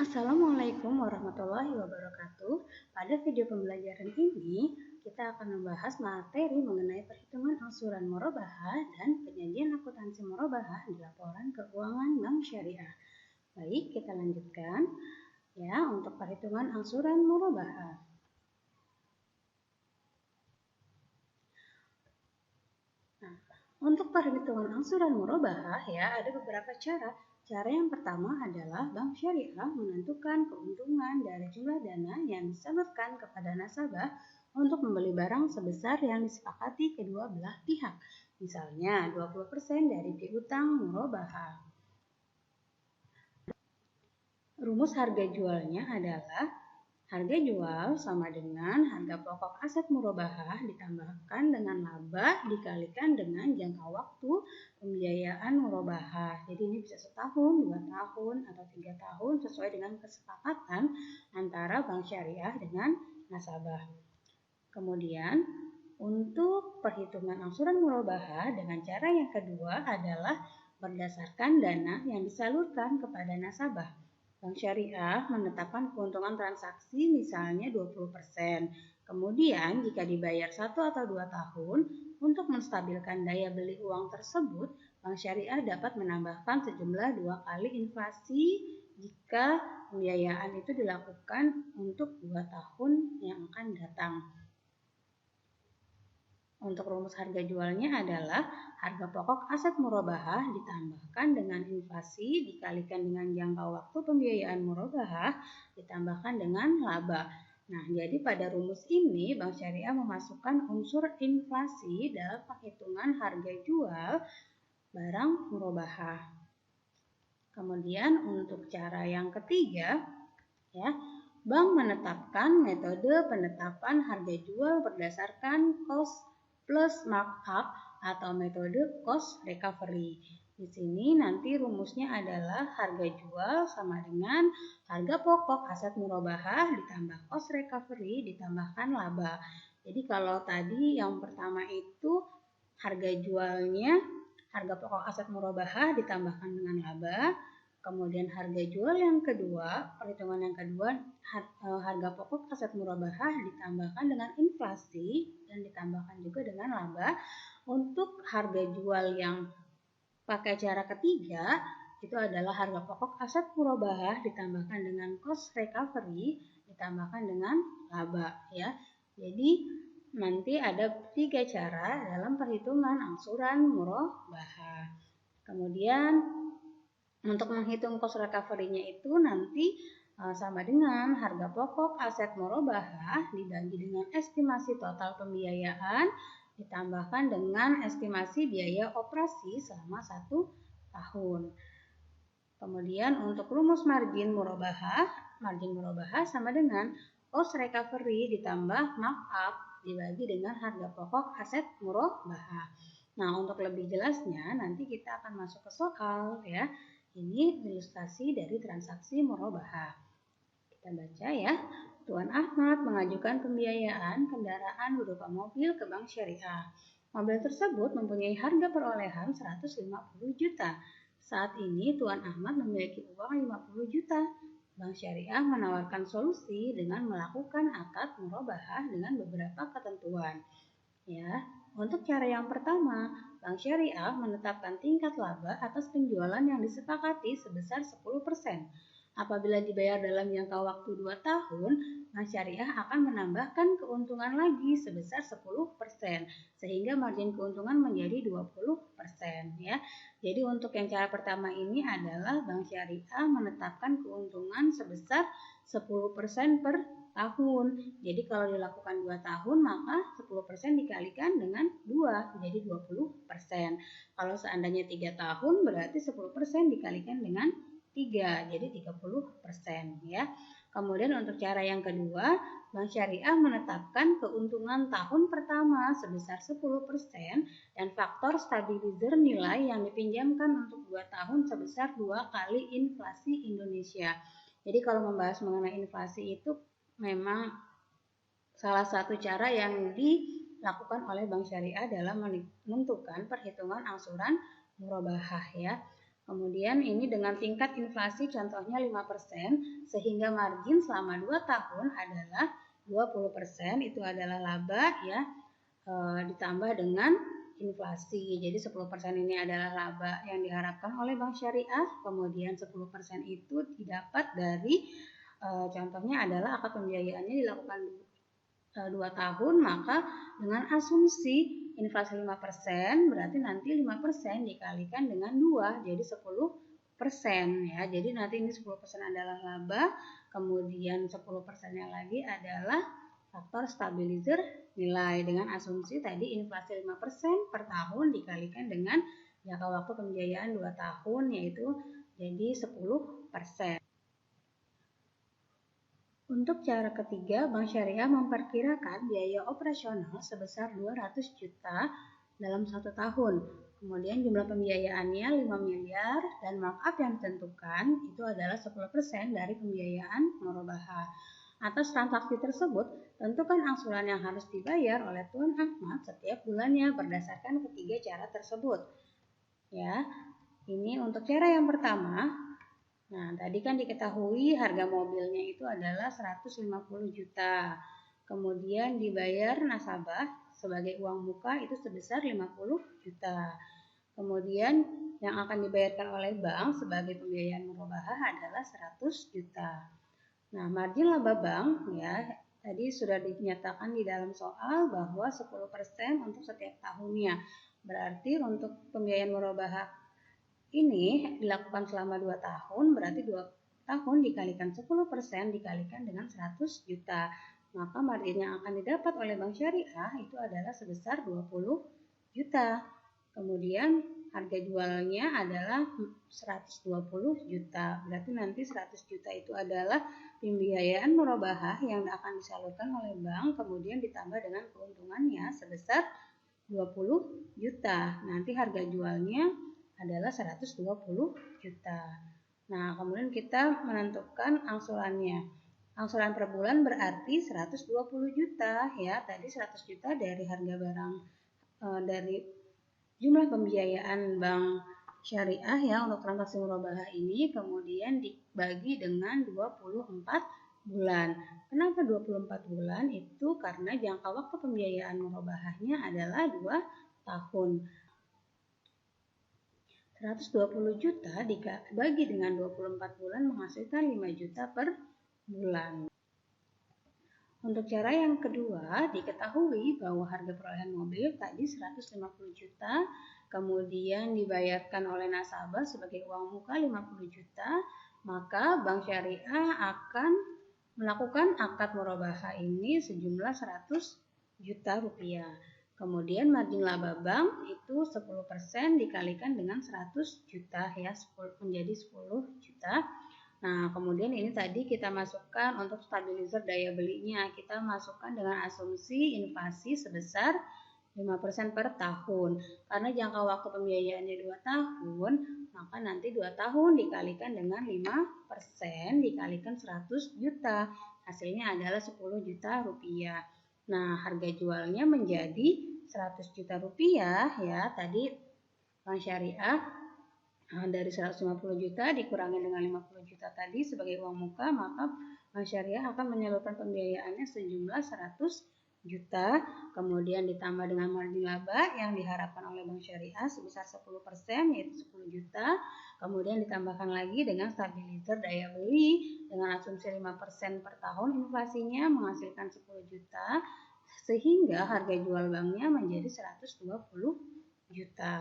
Assalamualaikum warahmatullahi wabarakatuh. Pada video pembelajaran ini, kita akan membahas materi mengenai perhitungan angsuran murabahah dan penyajian akuntansi murabahah di laporan keuangan Bank Syariah. Baik, kita lanjutkan ya untuk perhitungan angsuran murabahah. Nah, untuk perhitungan angsuran murabahah ya ada beberapa cara. Cara yang pertama adalah Bank Syariah menentukan keuntungan dari jumlah dana yang disalurkan kepada nasabah untuk membeli barang sebesar yang disepakati kedua belah pihak. Misalnya 20% dari piutang murabahah. Rumus harga jualnya adalah harga jual sama dengan harga pokok aset murabahah ditambahkan dengan laba dikalikan dengan jangka waktu pembiayaan murabahah. Jadi ini bisa setahun, 2 tahun, atau 3 tahun sesuai dengan kesepakatan antara Bank Syariah dengan nasabah. Kemudian untuk perhitungan angsuran murabahah dengan cara yang kedua adalah berdasarkan dana yang disalurkan kepada nasabah. Bank Syariah menetapkan keuntungan transaksi misalnya 20%. Kemudian jika dibayar 1 atau 2 tahun, untuk menstabilkan daya beli uang tersebut, Bank Syariah dapat menambahkan sejumlah 2 kali inflasi jika pembiayaan itu dilakukan untuk 2 tahun yang akan datang. Untuk rumus harga jualnya adalah harga pokok aset murabahah ditambahkan dengan inflasi dikalikan dengan jangka waktu pembiayaan murabahah ditambahkan dengan laba. Nah, jadi pada rumus ini Bank Syariah memasukkan unsur inflasi dalam penghitungan harga jual barang murabahah. Kemudian untuk cara yang ketiga, ya, Bank menetapkan metode penetapan harga jual berdasarkan cost plus markup atau metode cost recovery. Di sini nanti rumusnya adalah harga jual sama dengan harga pokok aset murabahah ditambah cost recovery ditambahkan laba. Jadi kalau tadi yang pertama itu harga jualnya harga pokok aset murabahah ditambahkan dengan laba. Kemudian harga jual yang kedua, perhitungan yang kedua, harga pokok aset murabahah ditambahkan dengan inflasi dan ditambahkan juga dengan laba. Untuk harga jual yang pakai cara ketiga, itu adalah harga pokok aset murabahah ditambahkan dengan cost recovery ditambahkan dengan laba ya. Jadi nanti ada 3 cara dalam perhitungan angsuran murabahah. Kemudian untuk menghitung cost recovery-nya itu nanti sama dengan harga pokok aset murabahah dibagi dengan estimasi total pembiayaan ditambahkan dengan estimasi biaya operasi selama 1 tahun. Kemudian untuk rumus margin murabahah sama dengan cost recovery ditambah markup dibagi dengan harga pokok aset murabahah. Nah, untuk lebih jelasnya nanti kita akan masuk ke soal ya. Ini ilustrasi dari transaksi murabahah. Kita baca ya. Tuan Ahmad mengajukan pembiayaan kendaraan berupa mobil ke Bank Syariah. Mobil tersebut mempunyai harga perolehan 150 juta. Saat ini Tuan Ahmad memiliki uang 50 juta. Bank Syariah menawarkan solusi dengan melakukan akad murabahah dengan beberapa ketentuan. Ya, untuk cara yang pertama, Bank Syariah menetapkan tingkat laba atas penjualan yang disepakati sebesar 10%. Apabila dibayar dalam jangka waktu 2 tahun, Bank Syariah akan menambahkan keuntungan lagi sebesar 10%, sehingga margin keuntungan menjadi 20% ya. Jadi untuk yang cara pertama ini adalah Bank Syariah menetapkan keuntungan sebesar 10% per tahun. Jadi kalau dilakukan 2 tahun maka 10% dikalikan dengan 2 jadi 20%. Kalau seandainya 3 tahun berarti 10% dikalikan dengan 3 jadi 30% ya. Kemudian untuk cara yang kedua, Bank Syariah menetapkan keuntungan tahun pertama sebesar 10% dan faktor stabilizer nilai yang dipinjamkan untuk 2 tahun sebesar 2 kali inflasi Indonesia. Jadi kalau membahas mengenai inflasi itu memang salah satu cara yang dilakukan oleh Bank Syariah dalam menentukan perhitungan angsuran murabahah ya. Kemudian ini dengan tingkat inflasi contohnya 5%, sehingga margin selama 2 tahun adalah 20%, itu adalah laba ya, ditambah dengan inflasi. Jadi 10% ini adalah laba yang diharapkan oleh Bank Syariah, kemudian 10% itu didapat dari contohnya adalah akad pembiayaannya dilakukan 2 tahun, maka dengan asumsi inflasi 5%, berarti nanti 5% dikalikan dengan 2, jadi 10% ya. Jadi nanti ini 10% adalah laba, kemudian 10%-nya lagi adalah faktor stabilizer nilai dengan asumsi tadi inflasi 5% per tahun dikalikan dengan jangka waktu pembiayaan 2 tahun, yaitu jadi 10%. Untuk cara ketiga, Bank Syariah memperkirakan biaya operasional sebesar 200 juta dalam 1 tahun. Kemudian jumlah pembiayaannya 5 miliar dan markup yang ditentukan itu adalah 10% dari pembiayaan murabahah. Atas transaksi tersebut, tentukan angsuran yang harus dibayar oleh Tuan Ahmad setiap bulannya berdasarkan ketiga cara tersebut. Ya, ini untuk cara yang pertama. Nah, tadi kan diketahui harga mobilnya itu adalah 150 juta. Kemudian dibayar nasabah sebagai uang muka itu sebesar 50 juta. Kemudian yang akan dibayarkan oleh bank sebagai pembiayaan murabahah adalah 100 juta. Nah, margin laba bank ya tadi sudah dinyatakan di dalam soal bahwa 10% untuk setiap tahunnya. Berarti untuk pembiayaan murabahah ini dilakukan selama 2 tahun, berarti 2 tahun dikalikan 10% dikalikan dengan 100 juta. Maka margin yang akan didapat oleh Bank Syariah itu adalah sebesar 20 juta. Kemudian harga jualnya adalah 120 juta. Berarti nanti 100 juta itu adalah pembiayaan murabahah yang akan disalurkan oleh bank, kemudian ditambah dengan keuntungannya sebesar 20 juta. Nanti harga jualnya adalah 120 juta. Nah, kemudian kita menentukan angsurannya. Angsuran per bulan berarti 120 juta ya. Tadi 100 juta dari harga barang dari jumlah pembiayaan Bank Syariah ya untuk transaksi murabahah ini, kemudian dibagi dengan 24 bulan. Kenapa 24 bulan? Itu karena jangka waktu pembiayaan murabahahnya adalah 2 tahun. 120 juta dibagi dengan 24 bulan menghasilkan 5 juta per bulan. Untuk cara yang kedua, diketahui bahwa harga perolehan mobil tadi 150 juta, kemudian dibayarkan oleh nasabah sebagai uang muka 50 juta, maka Bank Syariah akan melakukan akad murabahah ini sejumlah 100 juta rupiah. Kemudian margin laba bank itu 10% dikalikan dengan 100 juta ya, menjadi 10 juta. Nah, kemudian ini tadi kita masukkan untuk stabilizer daya belinya. Kita masukkan dengan asumsi inflasi sebesar 5% per tahun. Karena jangka waktu pembiayaannya 2 tahun, maka nanti 2 tahun dikalikan dengan 5% dikalikan 100 juta. Hasilnya adalah 10 juta rupiah. Nah, harga jualnya menjadi 100 juta rupiah ya. Tadi Bank Syariah dari 150 juta dikurangi dengan 50 juta tadi sebagai uang muka, maka Bank Syariah akan menyalurkan pembiayaannya sejumlah 100 juta, kemudian ditambah dengan margin laba yang diharapkan oleh Bank Syariah sebesar 10% yaitu 10 juta, kemudian ditambahkan lagi dengan stabilizer daya beli dengan asumsi 5% per tahun inflasinya menghasilkan 10 juta, sehingga harga jual banknya menjadi 120 juta.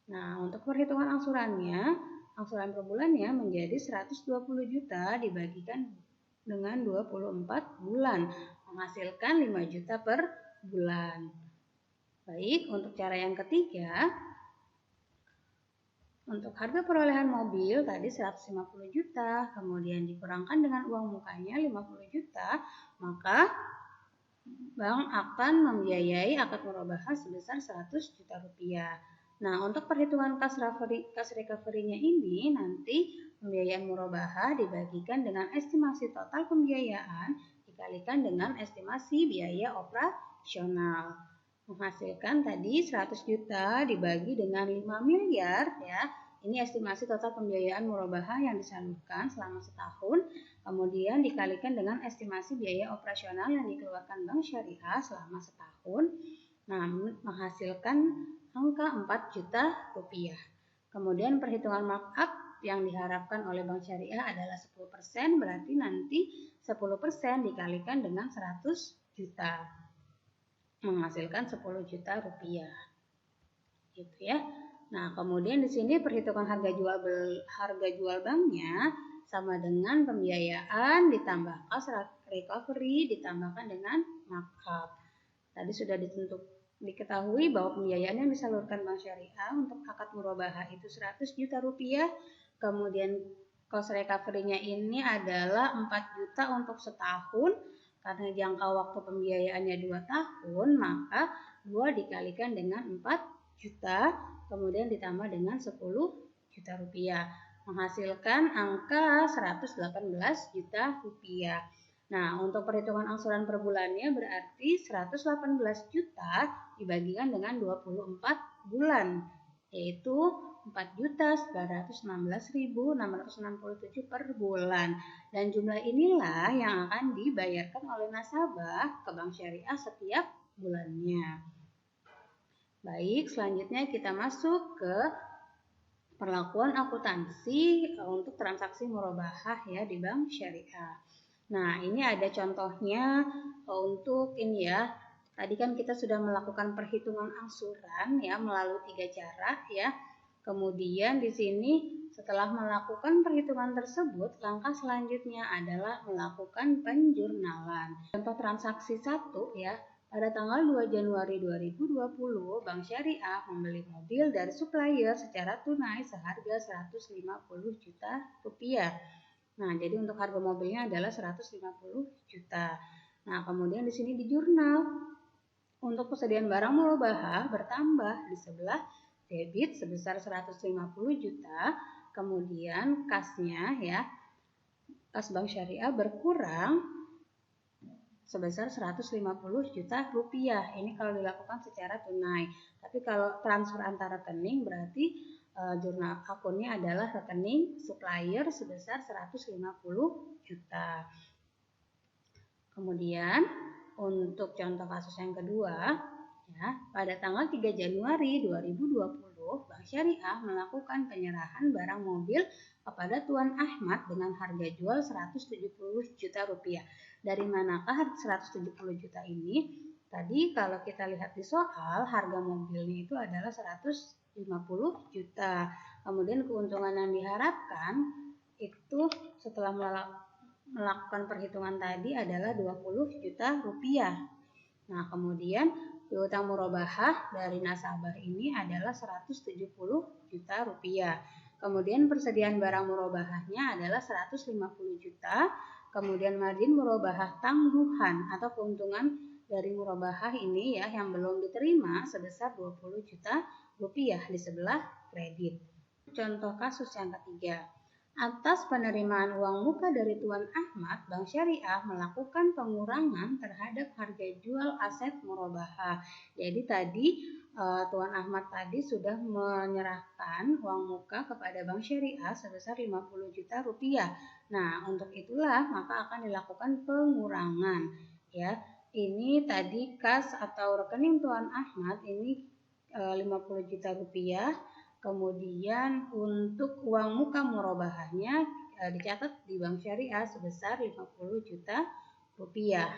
Nah, untuk perhitungan angsurannya, angsuran per bulannya menjadi 120 juta dibagikan dengan 24 bulan, menghasilkan 5 juta per bulan. Baik, untuk cara yang ketiga, untuk harga perolehan mobil tadi 150 juta, kemudian dikurangkan dengan uang mukanya 50 juta, maka bank akan membiayai akad murabahah sebesar 100 juta rupiah. Nah, untuk perhitungan kas recovery-nya ini nanti pembiayaan murabahah dibagikan dengan estimasi total pembiayaan dikalikan dengan estimasi biaya operasional. Menghasilkan tadi 100 juta dibagi dengan 5 miliar ya. Ini estimasi total pembiayaan murabahah yang disalurkan selama setahun, kemudian dikalikan dengan estimasi biaya operasional yang dikeluarkan Bank Syariah selama setahun, nah menghasilkan angka 4 juta rupiah. Kemudian perhitungan markup yang diharapkan oleh Bank Syariah adalah 10%, berarti nanti 10% dikalikan dengan 100 juta, menghasilkan 10 juta rupiah. Gitu ya. Nah, kemudian di sini perhitungan harga jual banknya sama dengan pembiayaan ditambahkan surat recovery ditambahkan dengan markup. Tadi sudah diketahui bahwa pembiayaan yang disalurkan Bank Syariah untuk akad murabahah itu 100 juta rupiah. Kemudian cost recovery-nya ini adalah 4 juta untuk setahun. Karena jangka waktu pembiayaannya 2 tahun, maka 2 dikalikan dengan 4 juta, kemudian ditambah dengan 10 juta rupiah, menghasilkan angka 118 juta rupiah. Nah, untuk perhitungan angsuran per bulannya berarti 118 juta dibagikan dengan 24 bulan, yaitu 4.916.667 per bulan. Dan jumlah inilah yang akan dibayarkan oleh nasabah ke Bank Syariah setiap bulannya. Baik, selanjutnya kita masuk ke perlakuan akuntansi untuk transaksi murabahah ya di Bank Syariah. Nah, ini ada contohnya untuk ini ya. Tadi kan kita sudah melakukan perhitungan angsuran ya melalui 3 cara ya. Kemudian di sini setelah melakukan perhitungan tersebut, langkah selanjutnya adalah melakukan penjurnalan. Contoh transaksi 1 ya. Pada tanggal 2 Januari 2020, Bank Syariah membeli mobil dari supplier secara tunai seharga 150 juta rupiah. Nah, jadi untuk harga mobilnya adalah 150 juta. Nah, kemudian di sini di jurnal untuk persediaan barang murabahah bertambah di sebelah debit sebesar 150 juta, kemudian kasnya ya, kas Bank Syariah berkurang sebesar 150 juta rupiah. Ini kalau dilakukan secara tunai. Tapi kalau transfer antar rekening berarti jurnal akunnya adalah rekening supplier sebesar 150 juta. Kemudian untuk contoh kasus yang kedua, ya, pada tanggal 3 Januari 2020, Bank Syariah melakukan penyerahan barang mobil kepada Tuan Ahmad dengan harga jual 170 juta rupiah. Dari manakah 170 juta ini? Tadi kalau kita lihat di soal, harga mobilnya itu adalah 150 juta. Kemudian keuntungan yang diharapkan itu setelah melakukan perhitungan tadi adalah 20 juta rupiah. Nah, kemudian piutang murabahah dari nasabah ini adalah 170 juta rupiah. Kemudian persediaan barang murabahahnya adalah 150 juta. Kemudian margin murabahah tangguhan atau keuntungan dari murabahah ini ya yang belum diterima sebesar 20 juta rupiah di sebelah kredit. Contoh kasus yang ketiga. Atas penerimaan uang muka dari Tuan Ahmad, Bank Syariah melakukan pengurangan terhadap harga jual aset murabahah. Jadi tadi Tuan Ahmad tadi sudah menyerahkan uang muka kepada Bank Syariah sebesar 50 juta rupiah. Nah, untuk itulah maka akan dilakukan pengurangan. Ya, ini tadi kas atau rekening Tuan Ahmad ini 50 juta rupiah. Kemudian untuk uang muka murabahahnya dicatat di Bank Syariah sebesar 50 juta rupiah.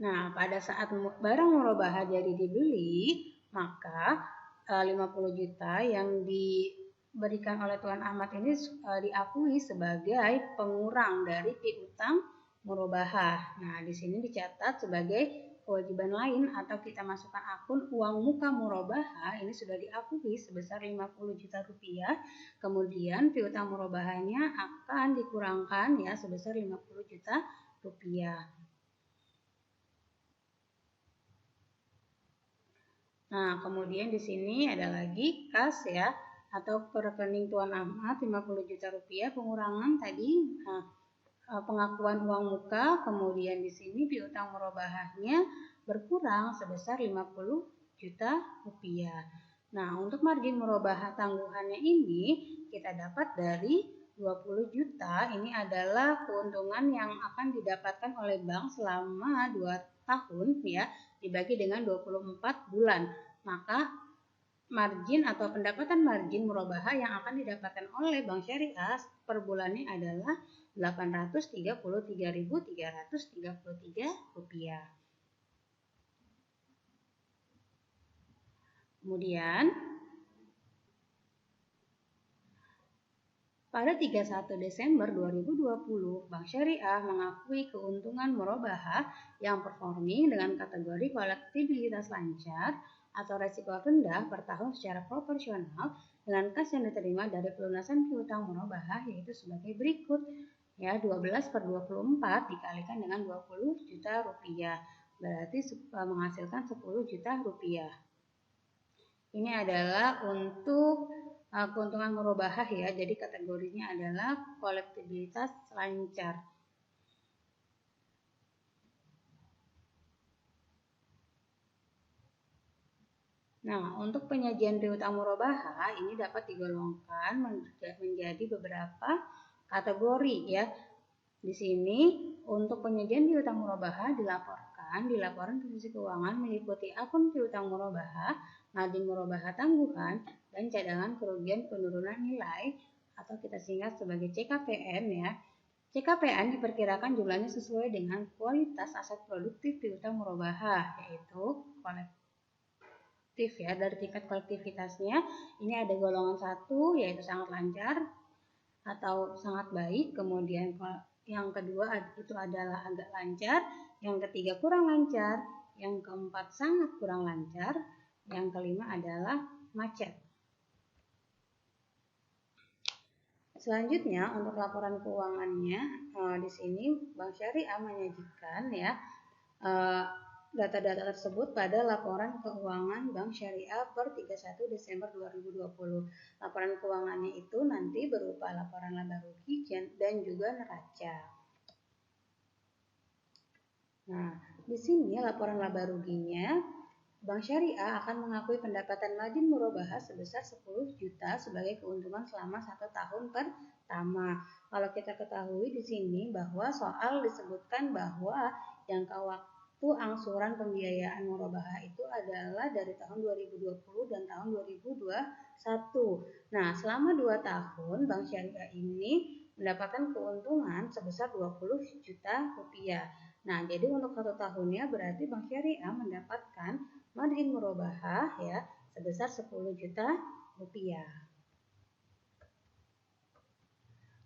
Nah, pada saat barang murabahah jadi dibeli, maka 50 juta yang diberikan oleh Tuan Ahmad ini diakui sebagai pengurang dari piutang murabahah. Nah, di sini dicatat sebagai kewajiban lain atau kita masukkan akun uang muka murabahah ini sudah diakui sebesar 50 juta rupiah. Kemudian piutang murabahahnya akan dikurangkan ya sebesar 50 juta rupiah. Nah, kemudian di sini ada lagi kas ya atau ke rekening Tuan Ahmad 50 juta rupiah pengurangan tadi pengakuan uang muka, kemudian di sini piutang murabahahnya berkurang sebesar 50 juta rupiah. Nah, untuk margin murabahah tangguhannya ini kita dapat dari 20 juta. Ini adalah keuntungan yang akan didapatkan oleh bank selama 2 tahun ya, dibagi dengan 24 bulan. Maka margin atau pendapatan margin murabahah yang akan didapatkan oleh Bank Syariah per bulannya adalah Rp833.333. Kemudian pada 31 Desember 2020, Bank Syariah mengakui keuntungan murabahah yang performing dengan kategori kolektibilitas lancar atau resiko rendah per tahun secara proporsional dengan kas yang diterima dari pelunasan piutang murabahah yaitu sebagai berikut. Ya, 12/24 dikalikan dengan 20 juta rupiah, berarti menghasilkan 10 juta rupiah. Ini adalah untuk keuntungan murabahah ya, jadi kategorinya adalah kolektibilitas lancar. Nah, untuk penyajian piutang murabahah ini dapat digolongkan menjadi beberapa kategori ya. Di sini untuk penyajian piutang murabahah dilaporkan di laporan posisi keuangan meliputi akun piutang murabahah, margin murabahah tangguhan, dan cadangan kerugian penurunan nilai atau kita singkat sebagai CKPN ya. CKPN diperkirakan jumlahnya sesuai dengan kualitas aset produktif piutang murabahah yaitu kolektif ya, dari tingkat kolektivitasnya ini ada golongan 1 yaitu sangat lancar atau sangat baik, kemudian yang kedua itu adalah agak lancar, yang ketiga kurang lancar, yang keempat sangat kurang lancar, yang kelima adalah macet. Selanjutnya untuk laporan keuangannya di sini Bank Syariah menyajikan ya data-data tersebut pada laporan keuangan Bank Syariah per 31 Desember 2020. Laporan keuangannya itu nanti berupa laporan laba rugi dan juga neraca. Nah, di sini laporan laba ruginya Bank Syariah akan mengakui pendapatan margin murabahah sebesar 10 juta sebagai keuntungan selama 1 tahun pertama. Kalau kita ketahui di sini bahwa soal disebutkan bahwa jangka waktu angsuran pembiayaan murabahah itu adalah dari tahun 2020 dan tahun 2021. Nah, selama 2 tahun Bank Syariah ini mendapatkan keuntungan sebesar 20 juta rupiah. Nah, jadi untuk 1 tahunnya berarti Bank Syariah mendapatkan margin murabahah ya sebesar 10 juta rupiah.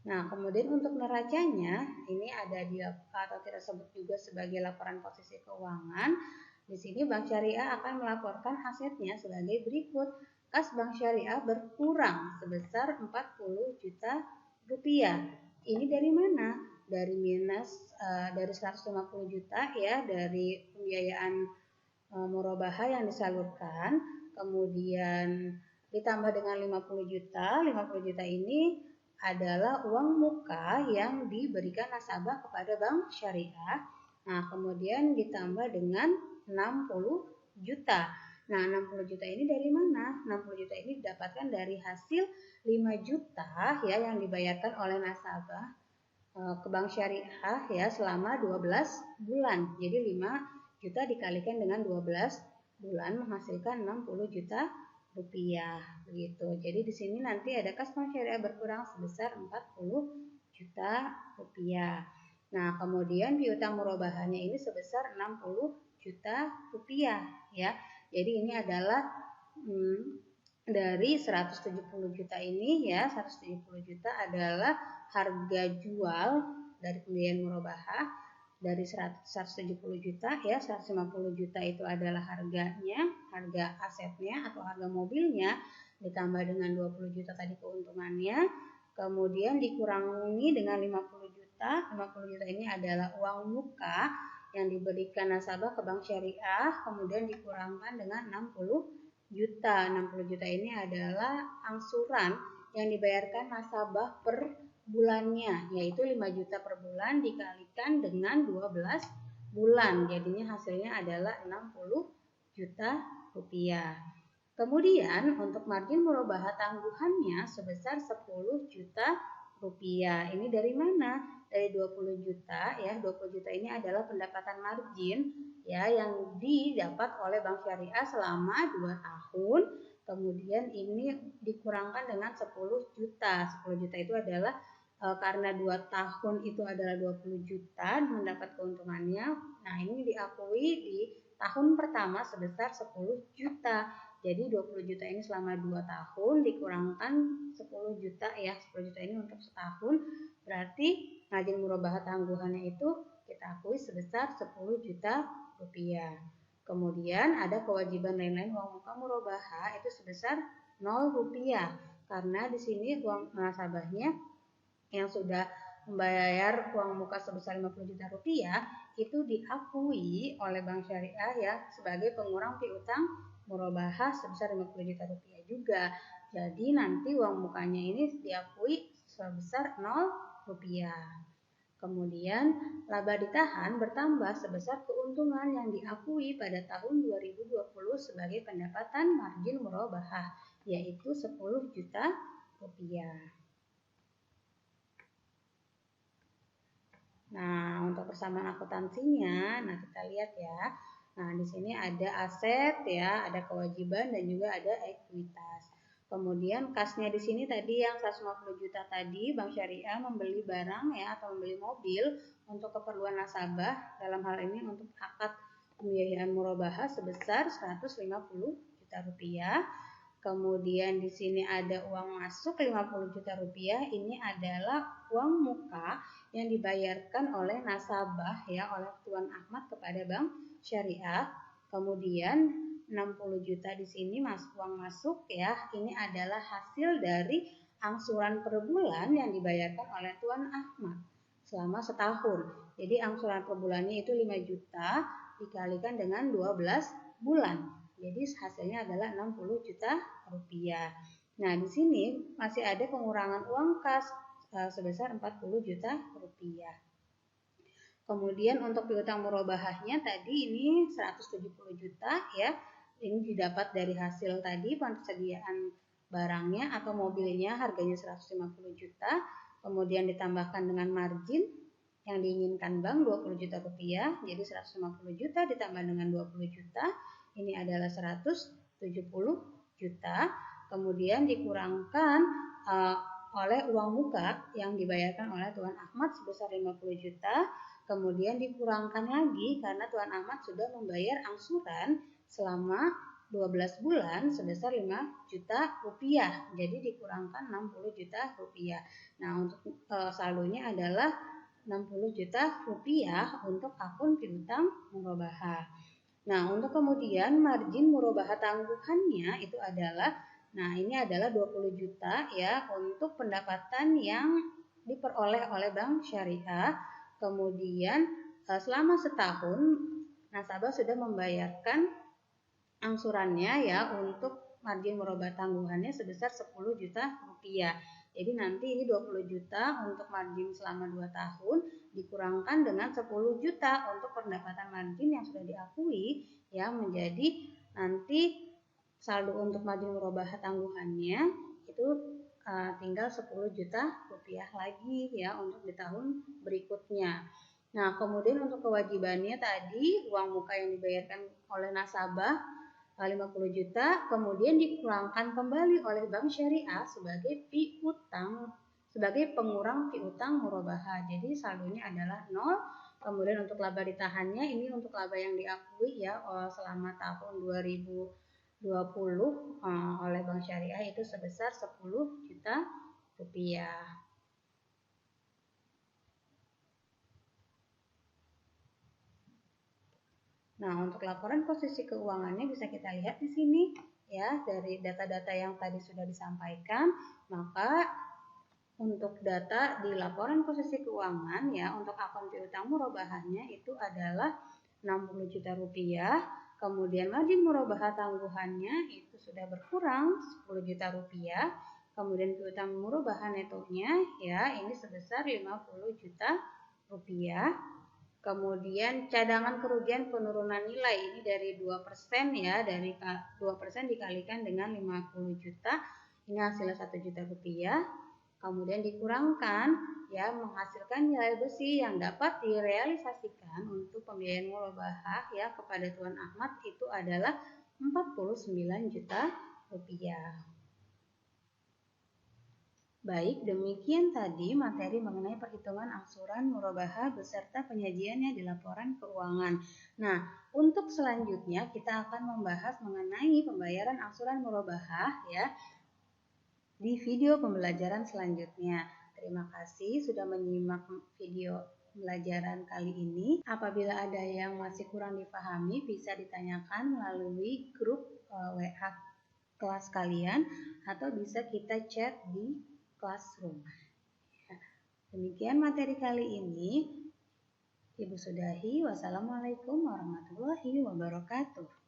Nah, kemudian untuk neracanya ini ada di atau kita sebut juga sebagai laporan posisi keuangan. Di sini Bank Syariah akan melaporkan asetnya sebagai berikut. Kas Bank Syariah berkurang sebesar 40 juta rupiah. Ini dari mana? Dari minus dari 150 juta ya dari pembiayaan murabahah yang disalurkan, kemudian ditambah dengan 50 juta. 50 juta ini adalah uang muka yang diberikan nasabah kepada Bank Syariah. Nah, kemudian ditambah dengan 60 juta. Nah, 60 juta ini dari mana? 60 juta ini didapatkan dari hasil 5 juta ya yang dibayarkan oleh nasabah ke Bank Syariah ya selama 12 bulan. Jadi 5 juta dikalikan dengan 12 bulan menghasilkan 60 juta rupiah begitu. Jadi di sini nanti ada kas Bank Syariah berkurang sebesar 40 juta rupiah. Nah, kemudian piutang murabahahnya ini sebesar 60 juta rupiah ya. Jadi ini adalah dari 170 juta ini ya, 170 juta adalah harga jual dari pembiayaan murabahah. Dari 170 juta ya, 150 juta itu adalah harganya, harga asetnya atau harga mobilnya, ditambah dengan 20 juta tadi keuntungannya, kemudian dikurangi dengan 50 juta. 50 juta ini adalah uang muka yang diberikan nasabah ke Bank Syariah, kemudian dikurangkan dengan 60 juta. 60 juta ini adalah angsuran yang dibayarkan nasabah per bulannya, yaitu 5 juta per bulan dikalikan dengan 12 bulan. Jadinya hasilnya adalah 60 juta rupiah. Kemudian untuk margin murabahah tangguhannya sebesar 10 juta rupiah. Ini dari mana? Dari 20 juta ya. 20 juta ini adalah pendapatan margin ya yang didapat oleh Bank Syariah selama 2 tahun. Kemudian ini dikurangkan dengan 10 juta. 10 juta itu adalah karena 2 tahun itu adalah 20 juta mendapat keuntungannya. Nah, ini diakui di tahun pertama sebesar 10 juta. Jadi 20 juta ini selama 2 tahun dikurangkan 10 juta ya. 10 juta ini untuk setahun. Berarti margin murabahah tangguhannya itu kita akui sebesar 10 juta rupiah. Kemudian ada kewajiban lain-lain uang muka murabahah itu sebesar 0 rupiah. Karena di sini uang nasabahnya yang sudah membayar uang muka sebesar 50 juta rupiah itu diakui oleh Bank Syariah ya sebagai pengurang piutang murabahah sebesar 50 juta rupiah juga. Jadi nanti uang mukanya ini diakui sebesar 0 rupiah. Kemudian laba ditahan bertambah sebesar keuntungan yang diakui pada tahun 2020 sebagai pendapatan margin murabahah yaitu 10 juta rupiah. Nah, untuk persamaan akuntansinya, nah kita lihat ya. Nah, di sini ada aset ya, ada kewajiban dan juga ada ekuitas. Kemudian kasnya di sini tadi yang 150 juta tadi Bank Syariah membeli barang ya atau membeli mobil untuk keperluan nasabah dalam hal ini untuk akad pembiayaan murabahah sebesar 150 juta rupiah. Kemudian di sini ada uang masuk 50 juta rupiah. Ini adalah uang muka yang dibayarkan oleh nasabah ya oleh Tuan Ahmad kepada Bank Syariah. Kemudian 60 juta di sini uang masuk ya. Ini adalah hasil dari angsuran per bulan yang dibayarkan oleh Tuan Ahmad selama setahun. Jadi angsuran per bulannya itu 5 juta dikalikan dengan 12 bulan. Jadi hasilnya adalah 60 juta rupiah. Nah, di sini masih ada pengurangan uang kas sebesar 40 juta rupiah. Kemudian untuk piutang murabahahnya tadi ini 170 juta ya. Ini didapat dari hasil tadi persediaan barangnya atau mobilnya harganya 150 juta. Kemudian ditambahkan dengan margin yang diinginkan bank 20 juta rupiah. Jadi 150 juta ditambah dengan 20 juta. Ini adalah 170 juta. Kemudian dikurangkan oleh uang muka yang dibayarkan oleh Tuan Ahmad sebesar 50 juta. Kemudian dikurangkan lagi karena Tuan Ahmad sudah membayar angsuran selama 12 bulan sebesar 5 juta rupiah. Jadi dikurangkan 60 juta rupiah. Nah, untuk saldonya adalah 60 juta rupiah untuk akun piutang murabahah. Nah, untuk kemudian margin murabahah tangguhannya itu adalah, nah ini adalah 20 juta ya untuk pendapatan yang diperoleh oleh Bank Syariah. Kemudian selama setahun nasabah sudah membayarkan angsurannya ya untuk margin murabahah tangguhannya sebesar 10 juta rupiah. Jadi nanti ini 20 juta untuk margin selama 2 tahun dikurangkan dengan 10 juta untuk pendapatan margin yang sudah diakui ya menjadi nanti saldo untuk margin murabahah tangguhannya itu tinggal 10 juta rupiah lagi ya untuk di tahun berikutnya. Nah, kemudian untuk kewajibannya tadi uang muka yang dibayarkan oleh nasabah 50 juta kemudian dikurangkan kembali oleh Bank Syariah sebagai piutang sebagai pengurang piutang murabahah. Jadi saldonya adalah 0. Kemudian untuk laba ditahannya ini untuk laba yang diakui ya selama tahun 2020 oleh Bank Syariah itu sebesar 10 juta rupiah. Nah, untuk laporan posisi keuangannya bisa kita lihat di sini ya dari data-data yang tadi sudah disampaikan. Maka untuk data di laporan posisi keuangan ya untuk akun piutang murabahahnya itu adalah 60 juta rupiah. Kemudian margin murabahah tangguhannya itu sudah berkurang 10 juta rupiah. Kemudian piutang murabahah netonya ya ini sebesar 50 juta rupiah. Kemudian cadangan kerugian penurunan nilai ini dari 2% ya, dari 2% dikalikan dengan 50 juta, ini hasilnya 1 juta rupiah. Kemudian dikurangkan ya menghasilkan nilai besi yang dapat direalisasikan untuk pembiayaan murabahah ya kepada Tuan Ahmad itu adalah 49 juta rupiah. Baik, demikian tadi materi mengenai perhitungan angsuran murabahah beserta penyajiannya di laporan keuangan. Nah, untuk selanjutnya kita akan membahas mengenai pembayaran angsuran murabahah ya di video pembelajaran selanjutnya. Terima kasih sudah menyimak video pembelajaran kali ini. Apabila ada yang masih kurang dipahami bisa ditanyakan melalui grup WA kelas kalian atau bisa kita chat di Classroom. Demikian materi kali ini. Ibu sudahi. Wassalamualaikum warahmatullahi wabarakatuh.